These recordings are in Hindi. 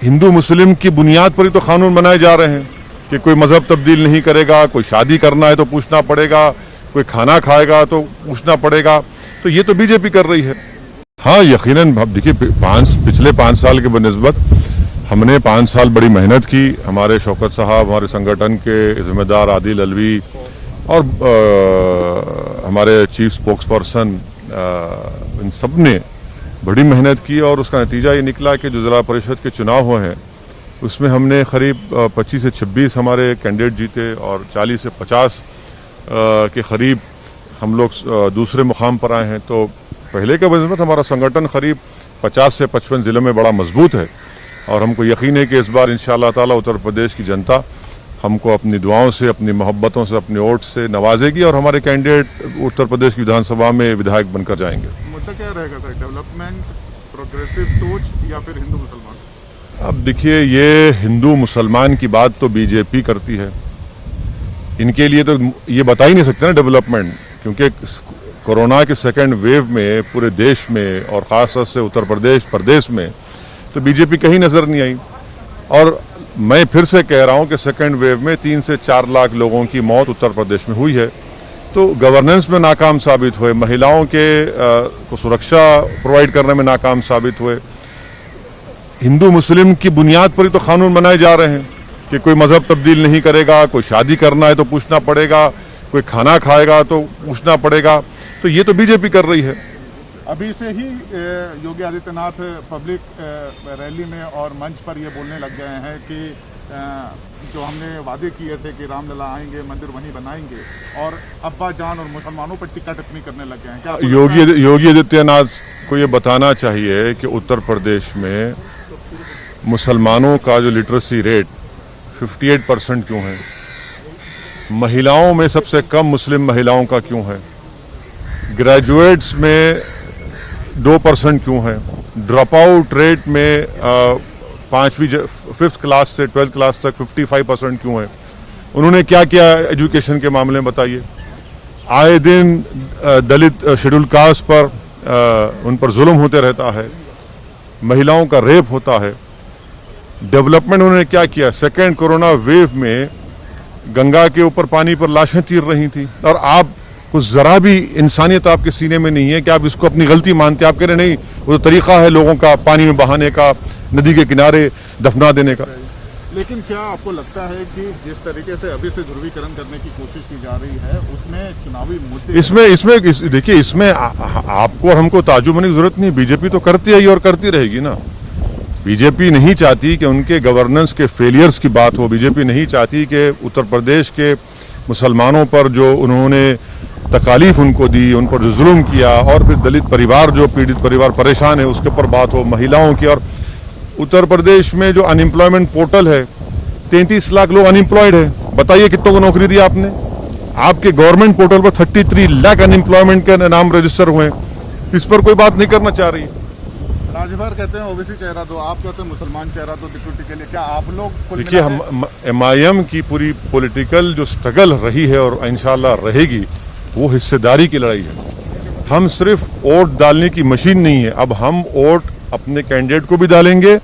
हिंदू मुस्लिम की बुनियाद पर ही तो कानून बनाए जा रहे हैं कि कोई मजहब तब्दील नहीं करेगा, कोई शादी करना है तो पूछना पड़ेगा, कोई खाना खाएगा तो पूछना पड़ेगा। तो ये तो बीजेपी कर रही है। हाँ, यकीनन देखिए, पिछले 5 साल के बनिस्बत हमने 5 साल बड़ी मेहनत की। हमारे शौकत साहब, हमारे संगठन के जिम्मेदार आदिल अलवी और हमारे चीफ स्पोक्स पर्सन, इन सब ने बड़ी मेहनत की और उसका नतीजा ये निकला कि जो ज़िला परिषद के चुनाव हुए हैं उसमें हमने करीब 25 से 26 हमारे कैंडिडेट जीते और 40 से 50 के करीब हम लोग दूसरे मुकाम पर आए हैं। तो पहले का बनिस्बत हमारा संगठन करीब 50 से 55 ज़िलों में बड़ा मजबूत है और हमको यकीन है कि इस बार इंशाअल्लाह ताला उत्तर प्रदेश की जनता हमको अपनी दुआओं से, अपनी मोहब्बतों से, अपनी वोट से नवाजेगी और हमारे कैंडिडेट उत्तर प्रदेश की विधानसभा में विधायक बनकर जाएंगे। मुद्दा क्या रहेगा सर, डेवलपमेंट, प्रोग्रेसिव सोच या फिर हिंदू मुसलमान? अब देखिए, ये हिंदू मुसलमान की बात तो बीजेपी करती है। इनके लिए तो ये बता ही नहीं सकते ना डेवलपमेंट, क्योंकि कोरोना के सेकेंड वेव में पूरे देश में और ख़ासतौर से उत्तर प्रदेश में तो बीजेपी कहीं नज़र नहीं आई। और मैं फिर से कह रहा हूं कि सेकेंड वेव में 3 से 4 लाख लोगों की मौत उत्तर प्रदेश में हुई है। तो गवर्नेंस में नाकाम साबित हुए, महिलाओं के को सुरक्षा प्रोवाइड करने में नाकाम साबित हुए। हिंदू मुस्लिम की बुनियाद पर ही तो कानून बनाए जा रहे हैं कि कोई मजहब तब्दील नहीं करेगा, कोई शादी करना है तो पूछना पड़ेगा, कोई खाना खाएगा तो पूछना पड़ेगा। तो ये तो बीजेपी कर रही है। अभी से ही योगी आदित्यनाथ पब्लिक रैली में और मंच पर ये बोलने लग गए हैं कि जो हमने वादे किए थे कि रामलला आएंगे, मंदिर वहीं बनाएंगे, और अब्बा जान और मुसलमानों पर टिक्का टिप्पणी करने लग गए हैं। क्या योगी आदित्यनाथ को ये बताना चाहिए कि उत्तर प्रदेश में मुसलमानों का जो लिटरेसी रेट 58% क्यों है, महिलाओं में सबसे कम मुस्लिम महिलाओं का क्यों है, ग्रेजुएट्स में 2% क्यों है, ड्रॉप आउट रेट में 5th क्लास से 12th क्लास तक 55% क्यों है। उन्होंने क्या किया एजुकेशन के मामले में बताइए। आए दिन दलित शेड्यूल कास्ट पर उन पर जुल्म होते रहता है, महिलाओं का रेप होता है। डेवलपमेंट उन्होंने क्या किया, सेकेंड कोरोना वेव में गंगा के ऊपर पानी पर लाशें तीर रही थी और आप कुछ जरा भी इंसानियत आपके सीने में नहीं है कि आप इसको अपनी गलती मानते हैं। आप कह रहे नहीं, वो तो तरीका है लोगों का पानी में बहाने का, नदी के किनारे दफना देने का। लेकिन क्या आपको लगता है कि जिस तरीके से अभी से ध्रुवीकरण करने की कोशिश की जा रही है उसमें चुनावी मुद्दे इसमें देखिए, इसमें आपको और हमको ताज्जुब होने की जरूरत नहीं। बीजेपी तो करती है और करती रहेगी ना। बीजेपी नहीं चाहती कि उनके गवर्नेंस के फेलियर्स की बात हो। बीजेपी नहीं चाहती कि उत्तर प्रदेश के मुसलमानों पर जो उन्होंने तकालीफ उनको दी, उन पर जो जुल्म किया, और फिर दलित परिवार जो पीड़ित परिवार परेशान है उसके ऊपर बात हो, महिलाओं की। और उत्तर प्रदेश में जो अनएम्प्लॉयमेंट पोर्टल है, 33 लाख लोग अनएम्प्लॉयड है। बताइए कितनों को नौकरी दी आपने? आपके गवर्नमेंट पोर्टल पर 33 लाख अनएम्प्लॉयमेंट के नाम रजिस्टर हुए हैं। इस पर कोई बात नहीं करना चाह रही। राजभर कहते हैं ओबीसी चेहरा दो, आप कहते हैं मुसलमान चेहरा दो डिप्यूटी के लिए। क्या आप लोग देखिए, हम MIM की पूरी पॉलिटिकल जो स्ट्रगल रही है और इंशाल्लाह रहेगी, वो हिस्सेदारी की लड़ाई है। हम सिर्फ वोट डालने की मशीन नहीं है। अब हम वोट अपने कैंडिडेट को भी डालेंगे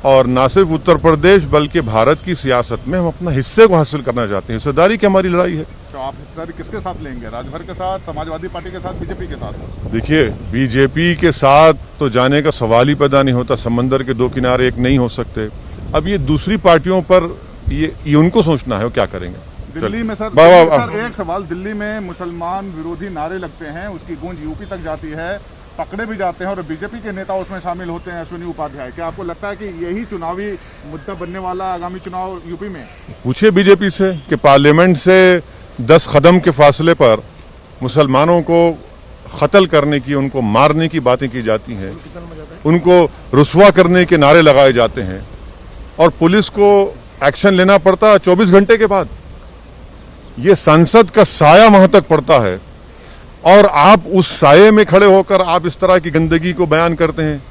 और ना सिर्फ उत्तर प्रदेश बल्कि भारत की सियासत में हम अपना हिस्से को हासिल करना चाहते हैं। हिस्सेदारी की हमारी लड़ाई है। तो आप हिस्सेदारी किसके साथ लेंगे? राजभर के साथ, समाजवादी पार्टी के साथ, बीजेपी के साथ? देखिए, बीजेपी के साथ तो जाने का सवाल ही पैदा नहीं होता। समंदर के 2 किनारे एक नहीं हो सकते। अब ये दूसरी पार्टियों पर ये उनको सोचना है वो क्या करेंगे। दिल्ली में सर एक सवाल, दिल्ली में मुसलमान विरोधी नारे लगते हैं, उसकी गूंज यूपी तक जाती है, पकड़े भी जाते हैं और बीजेपी के नेता उसमें शामिल होते हैं, अश्विनी उपाध्याय। क्या आपको लगता है कि यही चुनावी मुद्दा बनने वाला आगामी चुनाव यूपी में? पूछिए बीजेपी से कि पार्लियामेंट से 10 कदम के फासले पर मुसलमानों को कत्ल करने की, उनको मारने की बातें की जाती हैं, उनको रुस्वा करने के नारे लगाए जाते हैं और पुलिस को एक्शन लेना पड़ता है 24 घंटे के बाद। ये संसद का साया वहां तक पड़ता है और आप उस साये में खड़े होकर आप इस तरह की गंदगी को बयान करते हैं।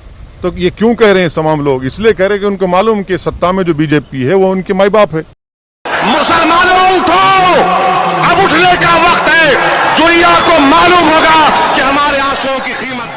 तो ये क्यों कह रहे हैं तमाम लोग? इसलिए कह रहे हैं कि उनको मालूम कि सत्ता में जो बीजेपी है वो उनके माई बाप है। मुसलमानों उठो, अब उठने का वक्त है। दुनिया को मालूम होगा कि हमारे आंसुओं की कीमत